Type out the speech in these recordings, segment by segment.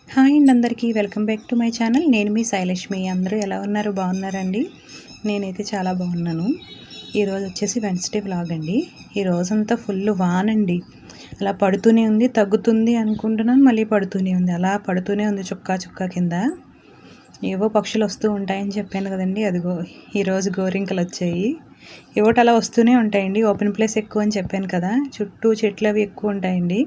Hi అండి అందరికీ welcome back to my channel. నేను మీ శైలక్ష్మి. అందరూ ఎలా ఉన్నారు? బాగున్నారండి? నేనైతే చాలా బాగున్నాను. ఈరోజు వచ్చేసి వెన్స్డే వ్లాగ్ అండి. ఈ రోజంతా ఫుల్ వానండి. అలా పడుతూనే ఉంది, తగ్గుతుంది అనుకుంటున్నాను, మళ్ళీ పడుతూనే ఉంది. అలా పడుతూనే ఉంది చుక్కా చుక్కా కింద. ఏవో పక్షులు వస్తూ ఉంటాయని చెప్పాను కదండి. అదిగో ఈరోజు గోరింకలు వచ్చాయి. ఏవోటి అలా వస్తూనే ఉంటాయండి. ఓపెన్ ప్లేస్ ఎక్కువ అని చెప్పాను కదా, చుట్టూ చెట్లు అవి ఎక్కువ ఉంటాయండి.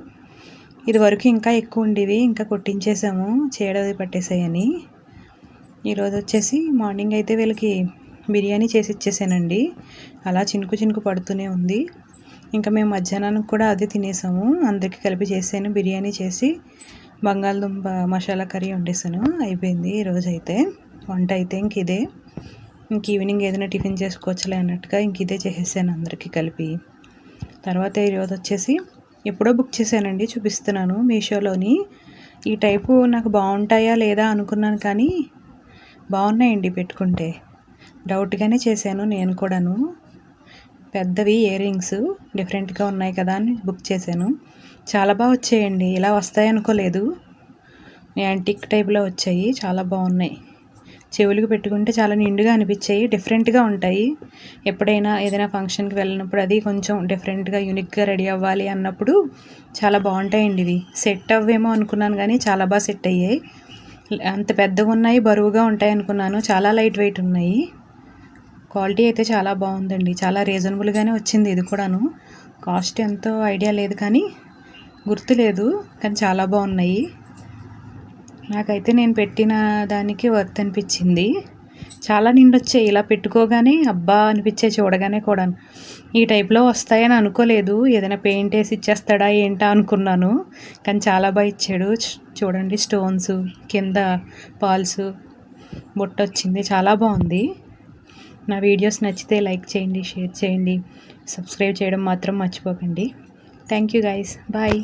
ఇది వరకు ఇంకా ఎక్కువ ఉండేవి, ఇంకా కొట్టించేసాము చీడది పట్టేసాయని. ఈరోజు వచ్చేసి మార్నింగ్ అయితే వీళ్ళకి బిర్యానీ చేసి ఇచ్చేసానండి. అలా చినుకు చినుకు పడుతూనే ఉంది. ఇంకా మేము మధ్యాహ్నానికి కూడా అదే తినేసాము. అందరికీ కలిపి చేసాను బిర్యానీ చేసి. బంగాళదుంప మసాలా కర్రీ వండేసాను. అయిపోయింది ఈరోజు అయితే వంట అయితే ఇంక ఇదే. ఇంక ఈవినింగ్ ఏదైనా టిఫిన్ చేసుకోవచ్చులే అన్నట్టుగా ఇంక ఇదే చేసేసాను అందరికీ కలిపి. తర్వాత ఈరోజు వచ్చేసి ఎప్పుడో బుక్ చేశానండి, చూపిస్తున్నాను మీషోలోని. ఈ టైపు నాకు బాగుంటాయా లేదా అనుకున్నాను, కానీ బాగున్నాయండి పెట్టుకుంటే. డౌట్గానే చేశాను నేను కూడాను. పెద్దవి ఇయర్ రింగ్స్ డిఫరెంట్గా ఉన్నాయి కదా అని బుక్ చేశాను. చాలా బాగా వచ్చాయండి. ఇలా వస్తాయి అనుకోలేదు. యాంటిక్ టైప్లో వచ్చాయి, చాలా బాగున్నాయి. చెవులకు పెట్టుకుంటే చాలా నిండుగా అనిపించాయి. డిఫరెంట్గా ఉంటాయి. ఎప్పుడైనా ఏదైనా ఫంక్షన్కి వెళ్ళినప్పుడు అది కొంచెం డిఫరెంట్గా యూనిక్గా రెడీ అవ్వాలి అన్నప్పుడు చాలా బాగుంటాయండి. ఇవి సెట్ అవ్వేమో అనుకున్నాను, కానీ చాలా బాగా సెట్ అయ్యాయి. అంత పెద్దగా ఉన్నాయి, బరువుగా ఉంటాయి అనుకున్నాను. చాలా లైట్ వెయిట్ ఉన్నాయి. క్వాలిటీ అయితే చాలా బాగుందండి. చాలా రీజనబుల్గానే వచ్చింది ఇది కూడాను. కాస్ట్ ఎంతో ఐడియా లేదు, కానీ గుర్తులేదు, కానీ చాలా బాగున్నాయి. నాకైతే నేను పెట్టిన దానికి వర్త్ అనిపించింది. చాలా నిండొచ్చాయి. ఇలా పెట్టుకోగానే అబ్బా అనిపించే చూడగానే కూడా. ఈ టైప్లో వస్తాయని అనుకోలేదు. ఏదైనా పెయింట్ వేసి ఇచ్చేస్తాడా ఏంటా అనుకున్నాను, కానీ చాలా బాగా ఇచ్చాడు. చూడండి, స్టోన్స్ కింద పాల్స్ బుట్ట వచ్చింది. చాలా బాగుంది. నా వీడియోస్ నచ్చితే లైక్ చేయండి, షేర్ చేయండి, సబ్స్క్రైబ్ చేయడం మాత్రం మర్చిపోకండి. Thank you guys, bye.